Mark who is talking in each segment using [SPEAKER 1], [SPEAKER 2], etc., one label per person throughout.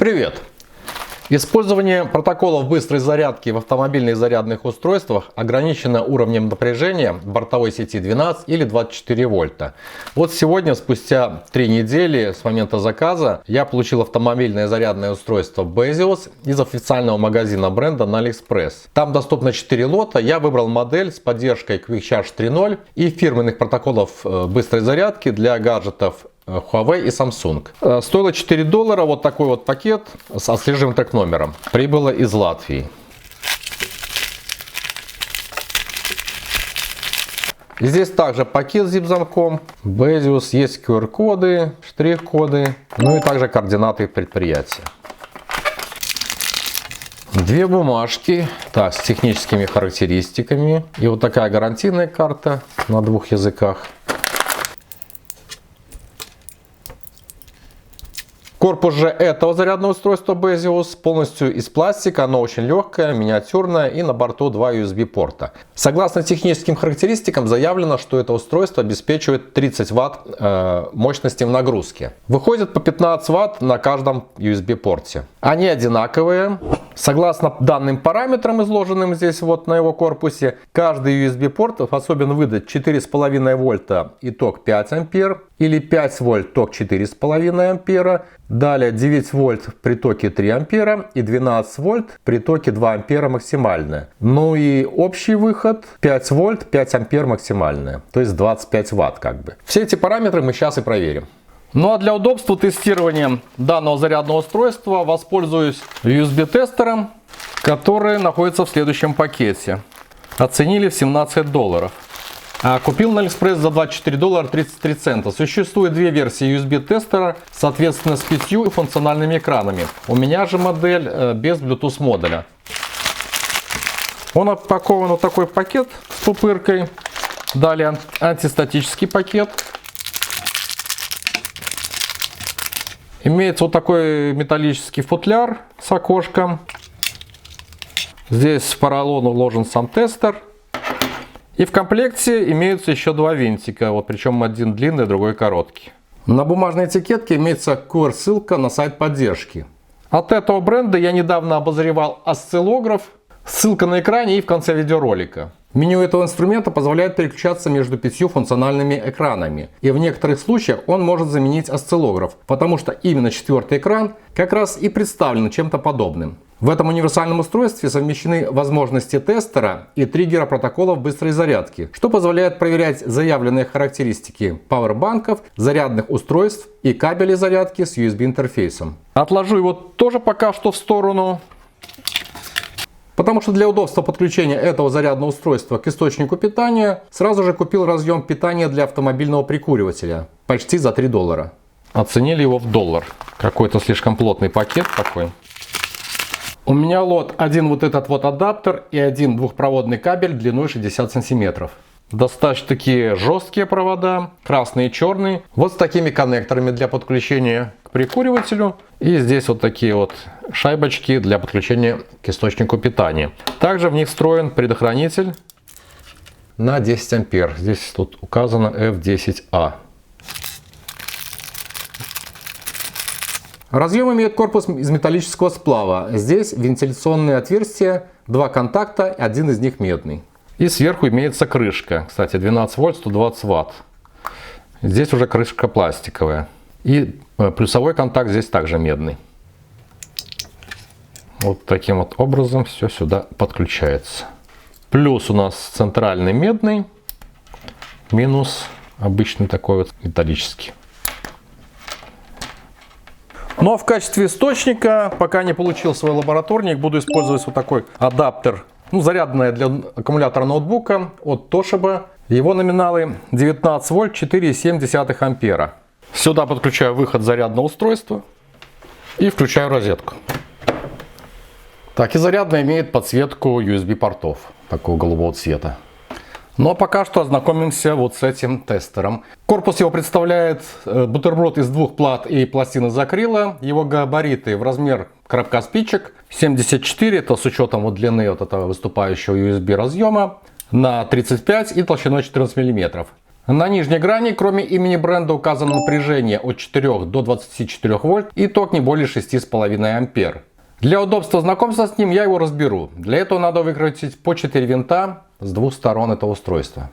[SPEAKER 1] Привет! Использование протоколов быстрой зарядки в автомобильных зарядных устройствах ограничено уровнем напряжения бортовой сети 12 или 24 вольта. Вот сегодня, спустя 3 недели с момента заказа, я получил автомобильное зарядное устройство Bezios из официального магазина бренда на AliExpress. Там доступно 4 лота, я выбрал модель с поддержкой Quick Charge 3.0 и фирменных протоколов быстрой зарядки для гаджетов Huawei и Samsung. Стоило $4. Вот такой вот пакет с отслеживаемым трек-номером. Прибыло из Латвии. И здесь также пакет с zip-замком. Bezios, есть QR-коды, штрих-коды, ну и также координаты предприятия. Две бумажки, так, с техническими характеристиками. И вот такая гарантийная карта на 2 языках. Корпус же этого зарядного устройства Bezios полностью из пластика, оно очень легкое, миниатюрное и на борту 2 USB порта. Согласно техническим характеристикам заявлено, что это устройство обеспечивает 30 Вт мощности в нагрузке. Выходит по 15 Вт на каждом USB порте. Они одинаковые. Согласно данным параметрам, изложенным здесь вот на его корпусе, каждый USB порт способен выдать 4,5 вольта и ток 5 ампер или 5 вольт ток 4,5 ампера. Далее 9 вольт при токе 3 ампера и 12 вольт при токе 2 ампера максимальное. Ну и общий выход 5 вольт 5 ампер максимальное. То есть 25 ватт как бы. Все эти параметры мы сейчас и проверим. Ну а для удобства тестирования данного зарядного устройства воспользуюсь USB-тестером, который находится в следующем пакете. Оценили в $17. А купил на AliExpress за $24.33. Существует две версии USB-тестера, соответственно с 5 функциональными экранами. У меня же модель без Bluetooth модуля. Он упакован в такой пакет с пупыркой. Далее антистатический пакет. Имеется вот такой металлический футляр с окошком. Здесь в поролон уложен сам тестер. И в комплекте имеются еще два винтика, вот, причем один длинный, другой короткий. На бумажной этикетке имеется QR-ссылка на сайт поддержки. От этого бренда я недавно обозревал осциллограф. Ссылка на экране и в конце видеоролика. Меню этого инструмента позволяет переключаться между 5 функциональными экранами. И в некоторых случаях он может заменить осциллограф, потому что именно 4-й экран как раз и представлен чем-то подобным. В этом универсальном устройстве совмещены возможности тестера и триггера протоколов быстрой зарядки, что позволяет проверять заявленные характеристики пауэрбанков, зарядных устройств и кабелей зарядки с USB-интерфейсом. Отложу его тоже пока что в сторону. Потому что для удобства подключения этого зарядного устройства к источнику питания сразу же купил разъем питания для автомобильного прикуривателя. Почти за $3. Оценили его в $1. Какой-то слишком плотный пакет такой. У меня лот один вот этот вот адаптер и один двухпроводный кабель длиной 60 сантиметров. Достаточно такие жесткие провода, красный и черный. Вот с такими коннекторами для подключения к прикуривателю. И здесь вот такие вот шайбочки для подключения к источнику питания. Также в них встроен предохранитель на 10 ампер. Здесь тут указано F10A. Разъем имеет корпус из металлического сплава. Здесь вентиляционные отверстия, 2 контакта, один из них медный. И сверху имеется крышка. Кстати, 12 вольт, 120 ватт. Здесь уже крышка пластиковая. И плюсовой контакт здесь также медный. Вот таким вот образом все сюда подключается. Плюс у нас центральный медный. Минус обычный такой вот металлический. Ну а в качестве источника, пока не получил свой лабораторник, буду использовать вот такой адаптер. Зарядное для аккумулятора ноутбука от Toshiba. Его номиналы 19 вольт 4,7 ампера. Сюда подключаю выход зарядного устройства и включаю розетку. Так, и зарядное имеет подсветку USB портов такого голубого цвета. Но пока что ознакомимся вот с этим тестером. Корпус его представляет бутерброд из 2 плат и пластин из акрила. Его габариты в размер коробка спичек 74, это с учетом вот длины вот этого выступающего USB разъема, на 35 и толщиной 14 мм. На нижней грани, кроме имени бренда, указано напряжение от 4 до 24 вольт и ток не более 6,5 ампер. Для удобства знакомства с ним я его разберу. Для этого надо выкрутить по 4 винта с двух сторон этого устройства.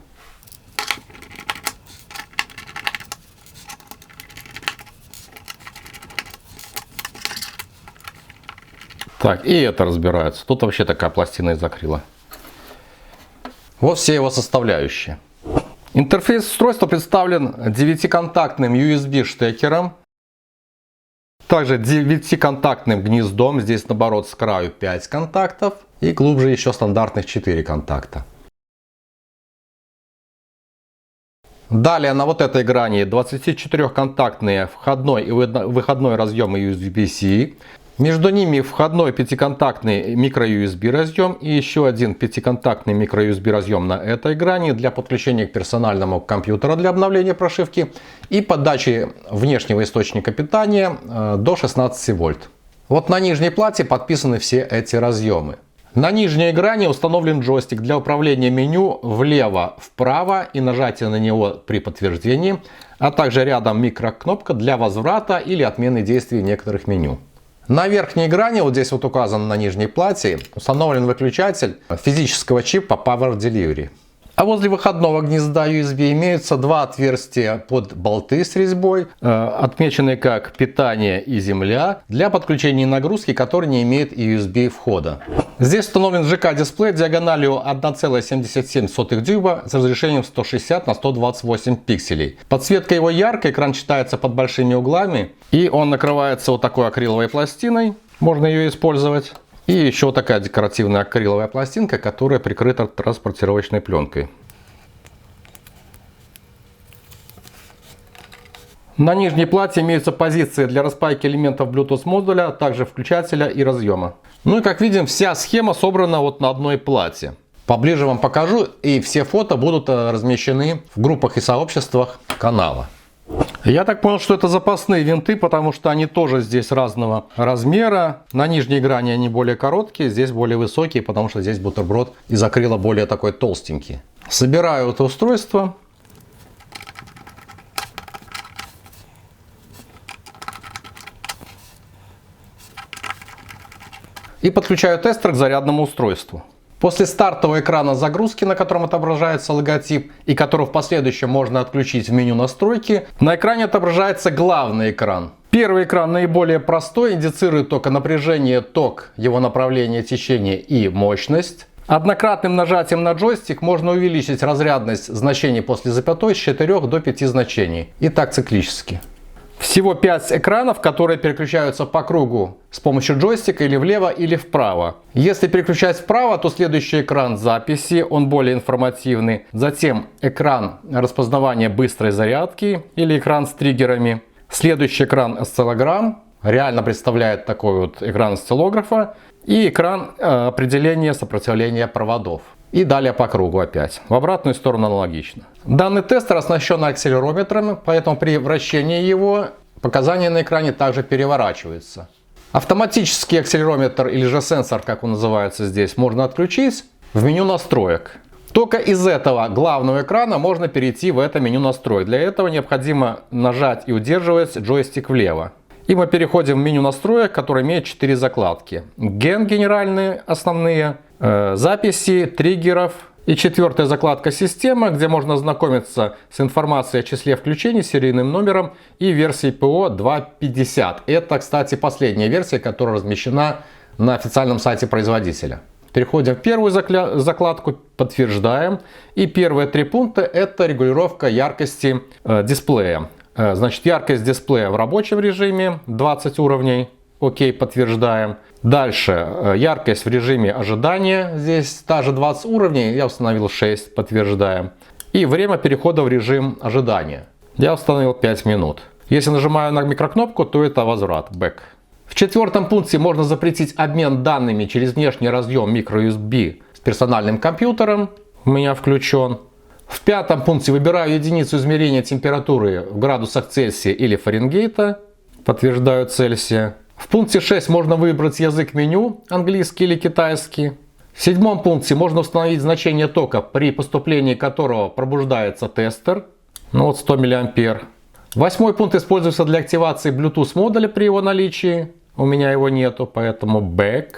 [SPEAKER 1] Так, и это разбирается. Тут вообще такая пластина из акрила. Вот все его составляющие. Интерфейс устройства представлен 9-контактным USB штекером. Также 9-контактным гнездом. Здесь наоборот с краю 5 контактов. И глубже еще стандартных 4 контакта. Далее на вот этой грани 24-контактные входной и выходной разъемы USB-C. Между ними входной 5-контактный micro-USB разъем и еще один 5-контактный micro-USB разъем на этой грани для подключения к персональному компьютеру для обновления прошивки и подачи внешнего источника питания до 16 вольт. Вот на нижней плате подписаны все эти разъемы. На нижней грани установлен джойстик для управления меню влево-вправо и нажатия на него при подтверждении, а также рядом микрокнопка для возврата или отмены действий некоторых меню. На верхней грани, вот здесь вот указано на нижней плате, установлен выключатель физического чипа Power Delivery. А возле выходного гнезда USB имеются два отверстия под болты с резьбой, отмеченные как питание и земля, для подключения нагрузки, который не имеет USB входа. Здесь установлен ЖК-дисплей диагональю 1,77 дюйма с разрешением 160 на 128 пикселей. Подсветка его яркая, экран читается под большими углами, и он накрывается вот такой акриловой пластиной, можно ее использовать. И еще такая декоративная акриловая пластинка, которая прикрыта транспортировочной пленкой. На нижней плате имеются позиции для распайки элементов Bluetooth модуля, а также включателя и разъема. Ну и как видим, вся схема собрана вот на одной плате. Поближе вам покажу, и все фото будут размещены в группах и сообществах канала. Я так понял, что это запасные винты, потому что они тоже здесь разного размера. На нижней грани они более короткие, здесь более высокие, потому что здесь бутерброд из акрила более такой толстенький. Собираю это устройство. И подключаю тестер к зарядному устройству. После стартового экрана загрузки, на котором отображается логотип и который в последующем можно отключить в меню настройки, на экране отображается главный экран. Первый экран наиболее простой, индицирует только напряжение, ток, его направление, течение и мощность. Однократным нажатием на джойстик можно увеличить разрядность значений после запятой с 4 до 5 значений. И так циклически. Всего 5 экранов, которые переключаются по кругу с помощью джойстика или влево, или вправо. Если переключать вправо, то следующий экран записи, он более информативный. Затем экран распознавания быстрой зарядки или экран с триггерами. Следующий экран осциллограмм, реально представляет такой вот экран осциллографа. И экран определения сопротивления проводов. И далее по кругу опять. В обратную сторону аналогично. Данный тестер оснащен акселерометром, поэтому при вращении его показания на экране также переворачиваются. Автоматический акселерометр или же сенсор, как он называется здесь, можно отключить в меню настроек. Только из этого главного экрана можно перейти в это меню настроек. Для этого необходимо нажать и удерживать джойстик влево. И мы переходим в меню настроек, которое имеет 4 закладки. Ген генеральные, основные, записи, триггеров. И 4-я закладка система, где можно ознакомиться с информацией о числе включений, серийным номером и версией ПО 2.50. Это, кстати, последняя версия, которая размещена на официальном сайте производителя. Переходим в первую закладку, подтверждаем. И первые 3 пункта – это регулировка яркости дисплея. Значит, яркость дисплея в рабочем режиме 20 уровней. Окей, подтверждаем. Дальше яркость в режиме ожидания. Здесь также 20 уровней. Я установил 6, подтверждаем. И время перехода в режим ожидания. Я установил 5 минут. Если нажимаю на микрокнопку, то это возврат, back. В 4-м пункте можно запретить обмен данными через внешний разъем microUSB с персональным компьютером. У меня включен. В 5-м пункте выбираю единицу измерения температуры в градусах Цельсия или Фаренгейта. Подтверждаю Цельсия. В пункте 6 можно выбрать язык меню, английский или китайский. В 7-м пункте можно установить значение тока, при поступлении которого пробуждается тестер. Ну вот 100 мА. Восьмой пункт используется для активации Bluetooth модуля при его наличии. У меня его нету, поэтому back.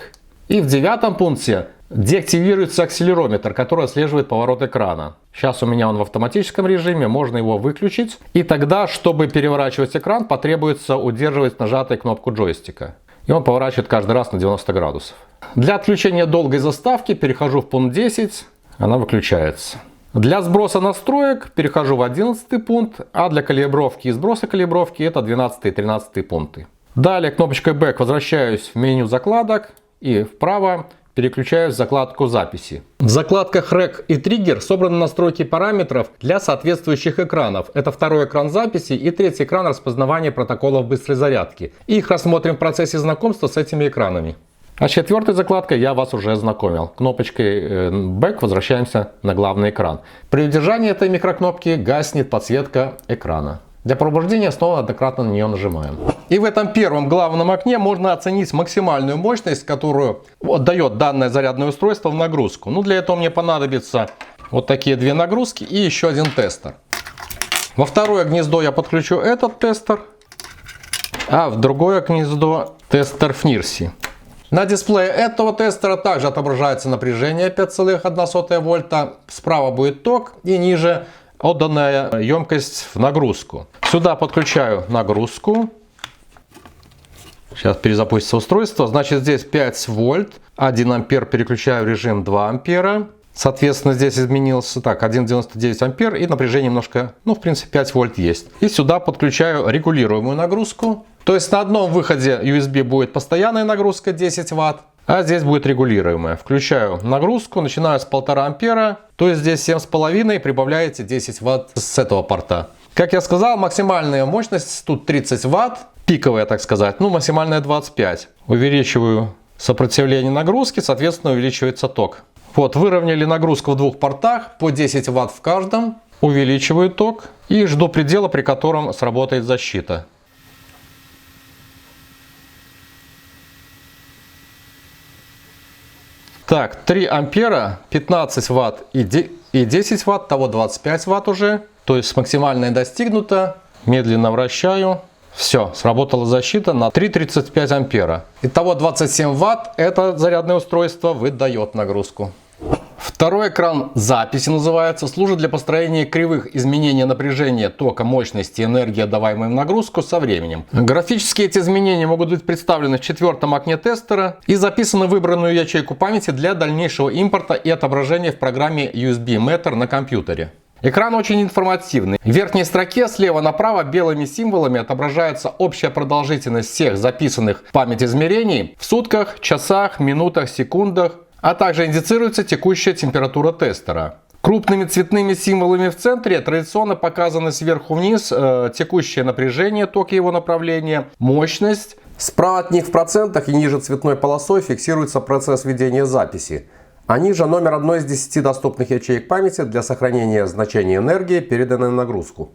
[SPEAKER 1] И в девятом пункте деактивируется акселерометр, который отслеживает поворот экрана. Сейчас у меня он в автоматическом режиме, можно его выключить. И тогда, чтобы переворачивать экран, потребуется удерживать нажатой кнопку джойстика. И он поворачивает каждый раз на 90 градусов. Для отключения долгой заставки перехожу в пункт 10, она выключается. Для сброса настроек перехожу в 11 пункт, а для калибровки и сброса калибровки это 12 и 13 пункты. Далее кнопочкой Back возвращаюсь в меню закладок и вправо переключаюсь в закладку записи. В закладках Rec и Trigger собраны настройки параметров для соответствующих экранов. Это второй экран записи и третий экран распознавания протоколов быстрой зарядки. И их рассмотрим в процессе знакомства с этими экранами. А четвертой закладкой я вас уже ознакомил. Кнопочкой Back возвращаемся на главный экран. При удержании этой микрокнопки гаснет подсветка экрана. Для пробуждения снова однократно на нее нажимаем. И в этом первом главном окне можно оценить максимальную мощность, которую дает данное зарядное устройство в нагрузку. Ну, для этого мне понадобится вот такие две нагрузки и еще один тестер. Во второе гнездо я подключу этот тестер, а в другое гнездо тестер FNIRSI. На дисплее этого тестера также отображается напряжение 5,1 вольта. Справа будет ток и ниже отданная емкость в нагрузку. Сюда подключаю нагрузку. Сейчас перезапустится устройство. Значит, здесь 5 вольт, 1 ампер переключаю в режим 2 ампера. Соответственно, здесь изменился так 1,99 ампер и напряжение немножко, ну, в принципе, 5 вольт есть. И сюда подключаю регулируемую нагрузку. То есть на одном выходе USB будет постоянная нагрузка 10 Вт, а здесь будет регулируемая. Включаю нагрузку, начинаю с 1,5 ампера, то есть здесь 7,5 и прибавляете 10 Вт с этого порта. Как я сказал, максимальная мощность тут 30 Вт, пиковая, так сказать, ну максимальная 25. Увеличиваю сопротивление нагрузки, соответственно увеличивается ток. Вот, выровняли нагрузку в двух портах по 10 Вт в каждом, увеличиваю ток и жду предела, при котором сработает защита. Так, 3 ампера, 15 Вт и 10 Вт, того 25 Вт уже. То есть максимальное достигнуто. Медленно вращаю. Все, сработала защита на 3,35 ампера. Итого 27 Вт это зарядное устройство выдает нагрузку. Второй экран записи называется, служит для построения кривых изменений напряжения, тока, мощности, энергии, отдаваемой в нагрузку со временем. Графически эти изменения могут быть представлены в четвертом окне тестера и записаны в выбранную ячейку памяти для дальнейшего импорта и отображения в программе USB Meter на компьютере. Экран очень информативный. В верхней строке слева направо белыми символами отображается общая продолжительность всех записанных в память измерений в сутках, часах, минутах, секундах, а также индицируется текущая температура тестера. Крупными цветными символами в центре традиционно показаны сверху вниз текущее напряжение, ток и его направление, мощность. Справа от них в процентах и ниже цветной полосой фиксируется процесс ведения записи. А ниже номер одной из 10 доступных ячеек памяти для сохранения значения энергии, переданной на нагрузку.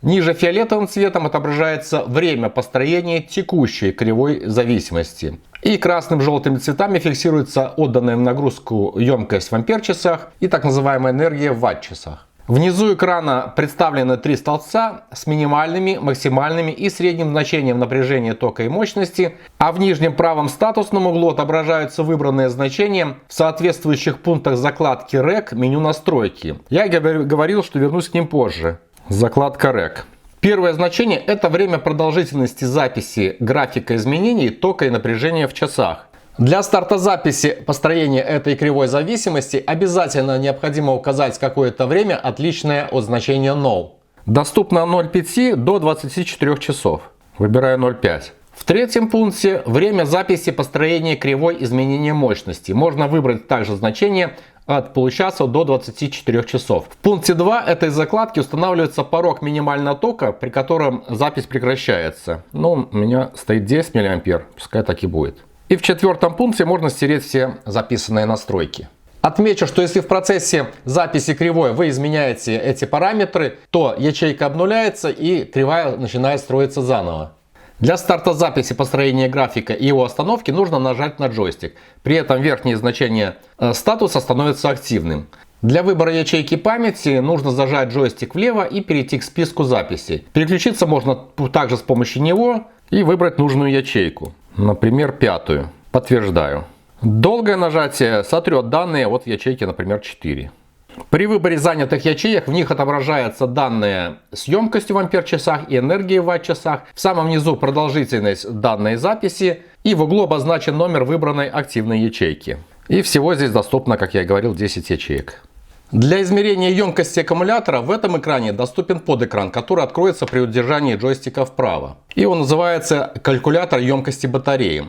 [SPEAKER 1] Ниже фиолетовым цветом отображается время построения текущей кривой зависимости. И красным, желтыми цветами фиксируется отданная в нагрузку емкость в ампер-часах и так называемая энергия в ватт-часах. Внизу экрана представлены три столбца с минимальными, максимальными и средним значением напряжения, тока и мощности, а в нижнем правом статусном углу отображаются выбранные значения в соответствующих пунктах закладки Rec меню настройки. Я говорил, что вернусь к ним позже. Закладка Rec. Первое значение – это время продолжительности записи графика изменений тока и напряжения в часах. Для старта записи построения этой кривой зависимости обязательно необходимо указать какое-то время, отличное от значения 0. Доступно от 0,5 до 24 часов. Выбираю 0,5. В третьем пункте время записи построения кривой изменения мощности. Можно выбрать также значение от получаса до 24 часов. В пункте 2 этой закладки устанавливается порог минимального тока, при котором запись прекращается. Ну, у меня стоит 10 мА, пускай так и будет. И в четвертом пункте можно стереть все записанные настройки. Отмечу, что если в процессе записи кривой вы изменяете эти параметры, то ячейка обнуляется и кривая начинает строиться заново. Для старта записи построения графика и его остановки нужно нажать на джойстик. При этом верхнее значение статуса становится активным. Для выбора ячейки памяти нужно зажать джойстик влево и перейти к списку записей. Переключиться можно также с помощью него и выбрать нужную ячейку. Например, 5. Подтверждаю. Долгое нажатие сотрет данные от ячейки, например, 4. При выборе занятых ячеек в них отображаются данные с емкостью в ампер-часах и энергией в ватт-часах. В самом низу продолжительность данной записи и в углу обозначен номер выбранной активной ячейки. И всего здесь доступно, как я и говорил, 10 ячеек. Для измерения емкости аккумулятора в этом экране доступен подэкран, который откроется при удержании джойстика вправо. И он называется калькулятор емкости батареи.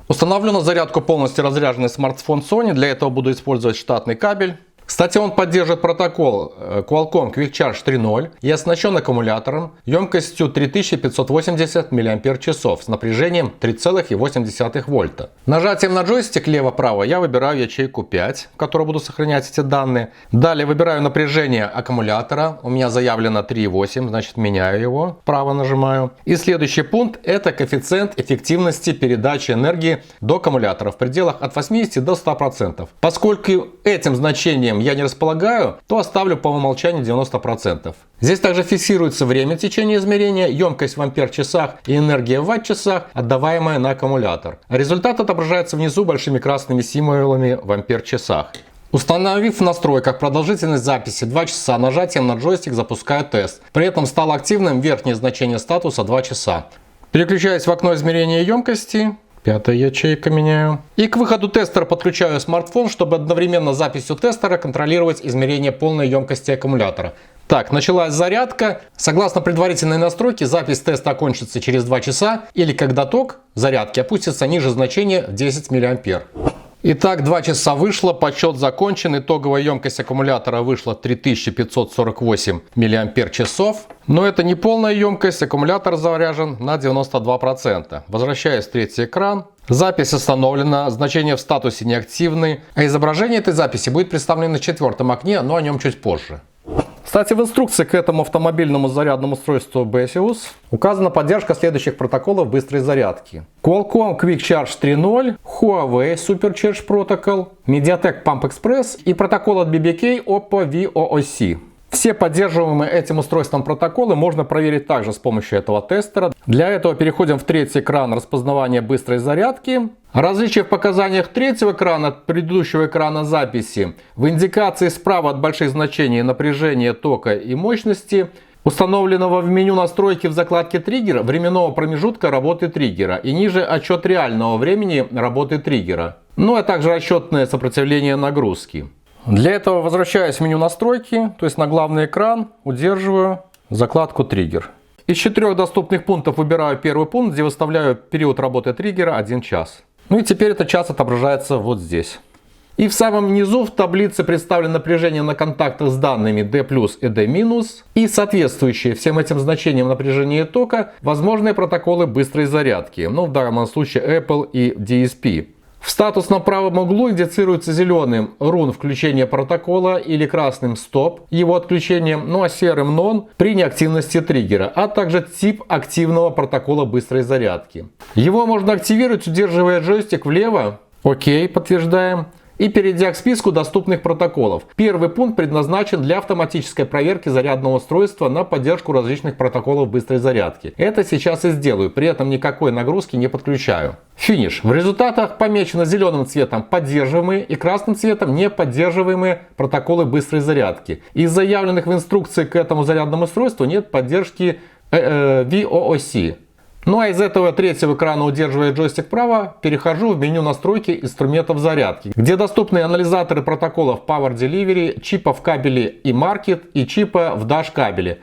[SPEAKER 1] Установлю на зарядку полностью разряженный смартфон Sony. Для этого буду использовать штатный кабель. Кстати, он поддерживает протокол Qualcomm Quick Charge 3.0 и оснащен аккумулятором емкостью 3580 мАч с напряжением 3,8 вольта. Нажатием на джойстик лево-право я выбираю ячейку 5, в которой буду сохранять эти данные. Далее выбираю напряжение аккумулятора. У меня заявлено 3,8, значит меняю его. Право нажимаю. И следующий пункт — это коэффициент эффективности передачи энергии до аккумулятора в пределах от 80 до 100%. Поскольку этим значением я не располагаю, то оставлю по умолчанию 90%. Здесь также фиксируется время течения измерения, емкость в ампер-часах и энергия в ватт-часах, отдаваемая на аккумулятор. Результат отображается внизу большими красными символами в ампер-часах. Установив в настройках продолжительность записи 2 часа, нажатием на джойстик запускаю тест. При этом стало активным верхнее значение статуса 2 часа. Переключаюсь в окно измерения емкости. 5-я ячейка меняю. И к выходу тестера подключаю смартфон, чтобы одновременно с записью тестера контролировать измерение полной емкости аккумулятора. Так, началась зарядка. Согласно предварительной настройке, запись теста окончится через 2 часа или когда ток зарядки опустится ниже значения в 10 мА. Итак, 2 часа вышло, подсчет закончен. Итоговая емкость аккумулятора вышла 3548 мАч. Но это не полная емкость, аккумулятор заряжен на 92%. Возвращаюсь в третий экран. Запись остановлена, значение в статусе неактивный. А изображение этой записи будет представлено на 4-м окне, но о нем чуть позже. Кстати, в инструкции к этому автомобильному зарядному устройству Besius указана поддержка следующих протоколов быстрой зарядки: Qualcomm Quick Charge 3.0, Huawei Supercharge Protocol, MediaTek Pump Express и протокол от BBK Oppo VOOC. Все поддерживаемые этим устройством протоколы можно проверить также с помощью этого тестера. Для этого переходим в третий экран распознавания быстрой зарядки. Различие в показаниях третьего экрана от предыдущего экрана записи в индикации справа от больших значений напряжения, тока и мощности, установленного в меню настройки в закладке триггера, временного промежутка работы триггера и ниже отчет реального времени работы триггера, ну а также расчетное сопротивление нагрузки. Для этого возвращаюсь в меню настройки, то есть на главный экран, удерживаю закладку триггер. Из 4 доступных пунктов выбираю первый пункт, где выставляю период работы триггера 1 час. Ну и теперь этот час отображается вот здесь. И в самом низу в таблице представлено напряжение на контактах с данными D+, и D-, и соответствующие всем этим значениям напряжения и тока возможные протоколы быстрой зарядки, ну в данном случае Apple и DSP. В статусном правом углу индицируется зеленым рун включения протокола или красным стоп его отключением, ну а серым нон при неактивности триггера, а также тип активного протокола быстрой зарядки. Его можно активировать, удерживая джойстик влево, ОК, подтверждаем, и перейдя к списку доступных протоколов. Первый пункт предназначен для автоматической проверки зарядного устройства на поддержку различных протоколов быстрой зарядки. Это сейчас и сделаю, при этом никакой нагрузки не подключаю. Финиш. В результатах помечено зеленым цветом поддерживаемые и красным цветом не поддерживаемые протоколы быстрой зарядки. Из заявленных в инструкции к этому зарядному устройству нет поддержки VOOC. Ну а из этого третьего экрана, удерживая джойстик вправо, перехожу в меню настройки инструментов зарядки, где доступны анализаторы протоколов Power Delivery, чипа в кабеле и Market и чипа в Dash кабеле.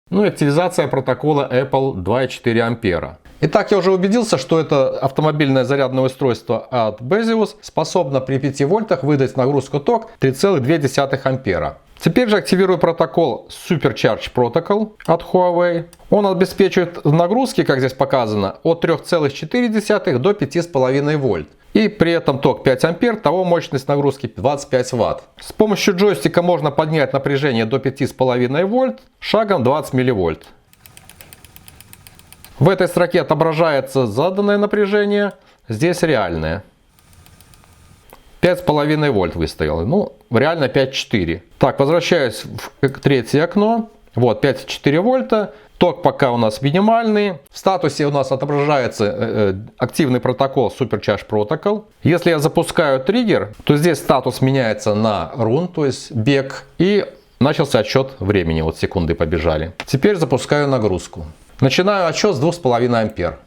[SPEAKER 1] Ну и активизация протокола Apple 2,4 ампера. Итак, я уже убедился, что это автомобильное зарядное устройство от Besius способно при 5 вольтах выдать нагрузку ток 3,2 ампера. Теперь же активирую протокол Supercharge Protocol от Huawei. Он обеспечивает нагрузки, как здесь показано, от 3,4 до 5,5 вольт. И при этом ток 5 ампер, того мощность нагрузки 25 ватт. С помощью джойстика можно поднять напряжение до 5,5 вольт, шагом 20 милливольт. В этой строке отображается заданное напряжение, здесь реальное. 5,5 вольт выставил. Ну, реально 5,4. Так, возвращаюсь в третье окно. Вот, 5,4 вольта. Ток пока у нас минимальный. В статусе у нас отображается активный протокол Supercharge Protocol. Если я запускаю триггер, то здесь статус меняется на run, то есть бег. И начался отсчет времени. Вот секунды побежали. Теперь запускаю нагрузку. Начинаю отсчет с 2,5 ампер.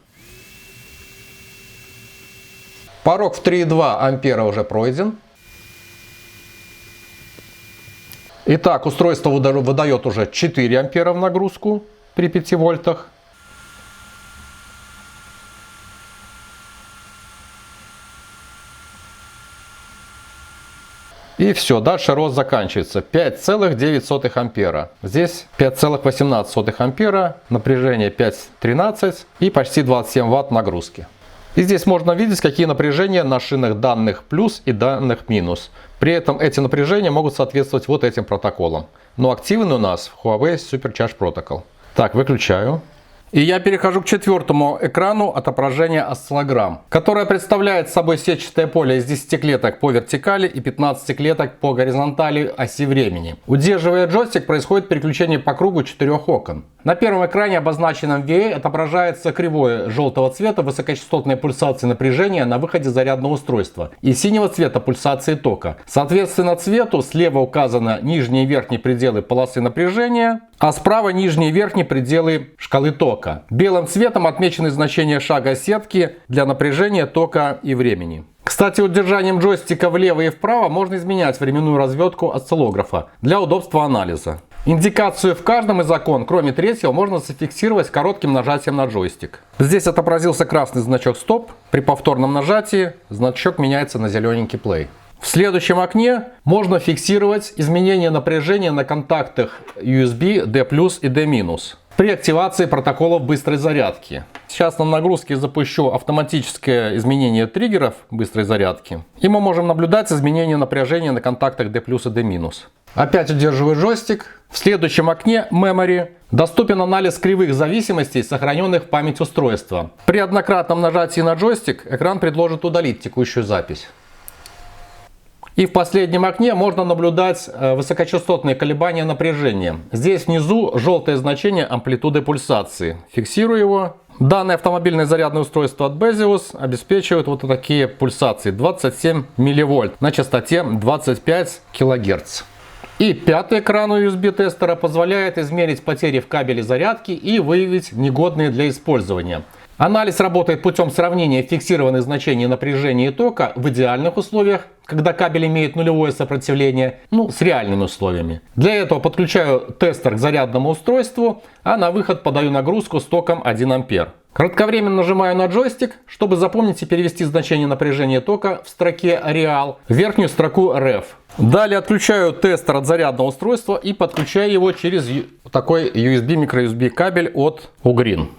[SPEAKER 1] Порог в 3,2 ампера уже пройден. Итак, устройство выдает уже 4 ампера в нагрузку при 5 вольтах. И все, дальше рост заканчивается. 5,9 ампера. Здесь 5,18 ампера, напряжение 5,13 и почти 27 ватт нагрузки. И здесь можно видеть, какие напряжения на шинах данных плюс и данных минус. При этом эти напряжения могут соответствовать вот этим протоколам. Но активный у нас Huawei Supercharge Protocol. Так, выключаю. И я перехожу к четвертому экрану отображения осциллограмм, которое представляет собой сетчатое поле из 10 клеток по вертикали и 15 клеток по горизонтали оси времени. Удерживая джойстик, происходит переключение по кругу 4 окон. На первом экране, обозначенном VA, отображается кривое желтого цвета высокочастотной пульсации напряжения на выходе зарядного устройства и синего цвета пульсации тока. Соответственно цвету слева указаны нижние и верхние пределы полосы напряжения, а справа нижние и верхние пределы шкалы тока. Белым цветом отмечены значения шага сетки для напряжения, тока и времени. Кстати, удержанием джойстика влево и вправо можно изменять временную разведку осциллографа для удобства анализа. Индикацию в каждом из окон, кроме третьего, можно зафиксировать коротким нажатием на джойстик. Здесь отобразился красный значок стоп. При повторном нажатии значок меняется на зелененький play. В следующем окне можно фиксировать изменение напряжения на контактах USB D+ и D- при активации протоколов быстрой зарядки. Сейчас на нагрузке запущу автоматическое изменение триггеров быстрой зарядки. И мы можем наблюдать изменение напряжения на контактах D+ и D-. Опять удерживаю джойстик. В следующем окне Memory доступен анализ кривых зависимостей, сохраненных в память устройства. При однократном нажатии на джойстик экран предложит удалить текущую запись. И в последнем окне можно наблюдать высокочастотные колебания напряжения. Здесь внизу желтое значение амплитуды пульсации. Фиксирую его. Данное автомобильное зарядное устройство от Bezius обеспечивает вот такие пульсации 27 милливольт на частоте 25 кГц. И пятый экран USB тестера позволяет измерить потери в кабеле зарядки и выявить негодные для использования. Анализ работает путем сравнения фиксированных значений напряжения и тока в идеальных условиях, когда кабель имеет нулевое сопротивление, с реальными условиями. Для этого подключаю тестер к зарядному устройству, а на выход подаю нагрузку с током 1 ампер. Кратковременно нажимаю на джойстик, чтобы запомнить и перевести значение напряжения тока в строке Real в верхнюю строку Ref. Далее отключаю тестер от зарядного устройства и подключаю его через такой USB microUSB кабель от Ugreen.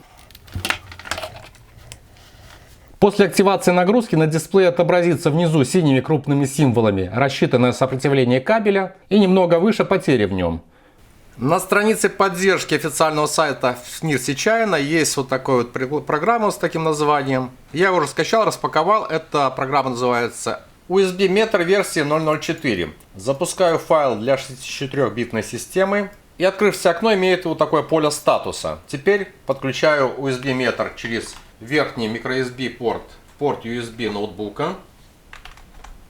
[SPEAKER 1] После активации нагрузки на дисплее отобразится внизу синими крупными символами рассчитанное сопротивление кабеля и немного выше потери в нем. На странице поддержки официального сайта FNIRSI China есть вот такая вот программа с таким названием. Я его уже скачал, распаковал. Эта программа называется USB Meter версии 004. Запускаю файл для 64-битной системы. И открывшееся окно имеет вот такое поле статуса. Теперь подключаю USB Meter через верхний microUSB порт USB ноутбука.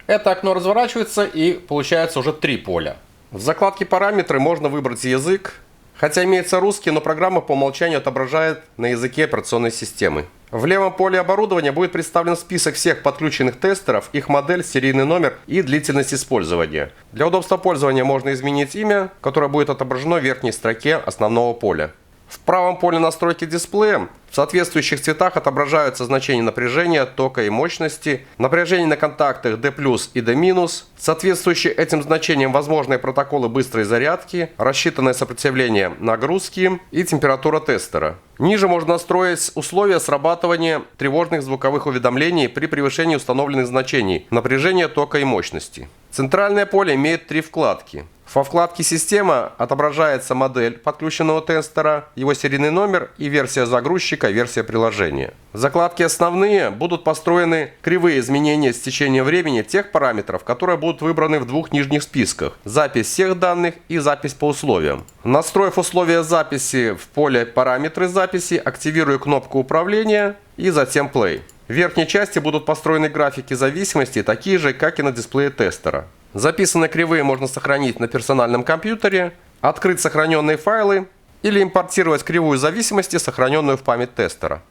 [SPEAKER 1] Это окно разворачивается и получается уже 3 поля. В закладке параметры можно выбрать язык. Хотя имеется русский, но программа по умолчанию отображает на языке операционной системы. В левом поле оборудования будет представлен список всех подключенных тестеров, их модель, серийный номер и длительность использования. Для удобства пользования можно изменить имя, которое будет отображено в верхней строке основного поля. В правом поле настройки дисплея в соответствующих цветах отображаются значения напряжения, тока и мощности, напряжение на контактах D+ и D-, соответствующие этим значениям возможные протоколы быстрой зарядки, рассчитанное сопротивление нагрузки и температура тестера. Ниже можно настроить условия срабатывания тревожных звуковых уведомлений при превышении установленных значений напряжения, тока и мощности. Центральное поле имеет 3 вкладки.
[SPEAKER 2] Во вкладке «Система» отображается модель подключенного тестера, его серийный номер и версия загрузчика, версия приложения. В закладке «Основные» будут построены кривые изменения с течением времени тех параметров, которые будут выбраны в двух нижних списках – запись всех данных и запись по условиям. Настроив условия записи в поле «Параметры записи», активирую кнопку управления и затем «Play». В верхней части будут построены графики зависимости, такие же, как и на дисплее тестера. Записанные кривые можно сохранить на персональном компьютере, открыть сохраненные файлы или импортировать кривую зависимости, сохраненную в память тестера.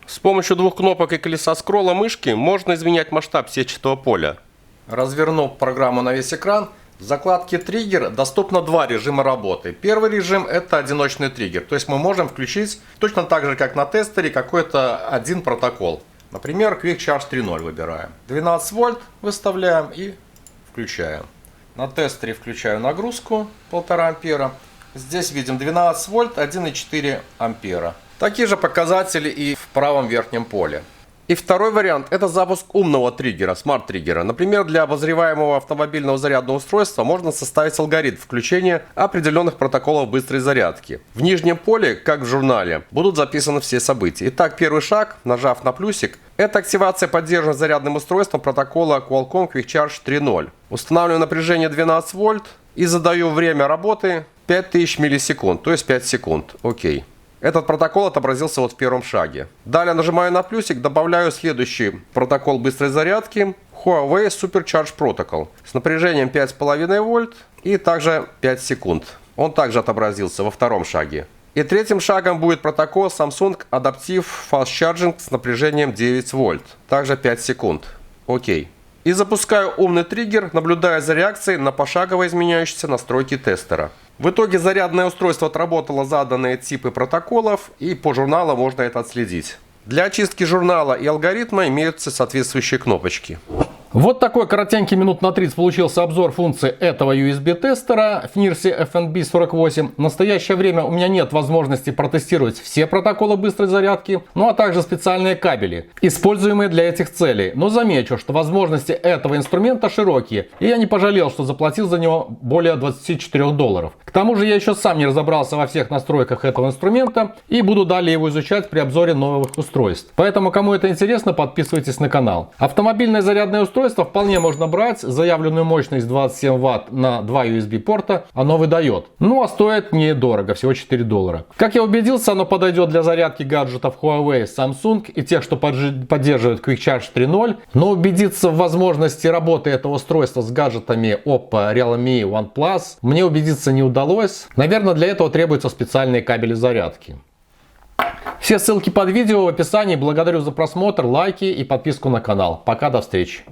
[SPEAKER 2] С помощью двух кнопок и колеса скролла мышки можно изменять масштаб сетчатого поля. Развернув программу на весь экран, в закладке «Триггер» доступно два режима работы. Первый режим – это одиночный триггер, то есть мы можем включить точно так же, как на тестере, какой-то один протокол. Например, Quick Charge 3.0 выбираем. 12 вольт выставляем и включаем. На тестере включаю нагрузку 1,5 ампера. Здесь видим 12 вольт, 1,4 ампера. Такие же показатели и в правом верхнем поле. И второй вариант – это запуск умного триггера, смарт-триггера. Например, для обозреваемого автомобильного зарядного устройства можно составить алгоритм включения определенных протоколов быстрой зарядки. В нижнем поле, как в журнале, будут записаны все события. Итак, первый шаг, нажав на плюсик, это активация поддержанного зарядным устройством протокола Qualcomm Quick Charge 3.0. Устанавливаю напряжение 12 вольт и задаю время работы 5000 миллисекунд, то есть 5 секунд. Окей. Этот протокол отобразился вот в первом шаге. Далее нажимаю на плюсик, добавляю следующий протокол быстрой зарядки Huawei Supercharge Protocol с напряжением 5,5 вольт и также 5 секунд. Он также отобразился во втором шаге. И третьим шагом будет протокол Samsung Adaptive Fast Charging с напряжением 9 вольт, также 5 секунд. Окей. И запускаю умный триггер, наблюдая за реакцией на пошагово изменяющиеся настройки тестера. В итоге зарядное устройство отработало заданные типы протоколов, и по журналу можно это отследить. Для очистки журнала и алгоритма имеются соответствующие кнопочки.
[SPEAKER 1] Вот такой коротенький минут на 30 получился обзор функции этого USB-тестера в NIRSI FNB48. В настоящее время у меня нет возможности протестировать все протоколы быстрой зарядки, ну а также специальные кабели, используемые для этих целей. Но замечу, что возможности этого инструмента широкие, и я не пожалел, что заплатил за него более $24. К тому же я еще сам не разобрался во всех настройках этого инструмента и буду далее его изучать при обзоре новых устройств. Поэтому, кому это интересно, подписывайтесь на канал. Автомобильное зарядное устройство вполне можно брать, заявленную мощность 27 Вт на 2 USB порта оно выдает. Ну а стоит недорого, всего $4. Как я убедился, оно подойдет для зарядки гаджетов Huawei, Samsung и тех, что поддерживают Quick Charge 3.0. Но убедиться в возможности работы этого устройства с гаджетами Oppo, Realme, OnePlus мне убедиться не удалось. Наверное, для этого требуются специальные кабели зарядки. Все ссылки под видео в описании. Благодарю за просмотр, лайки и подписку на канал. Пока, до встречи.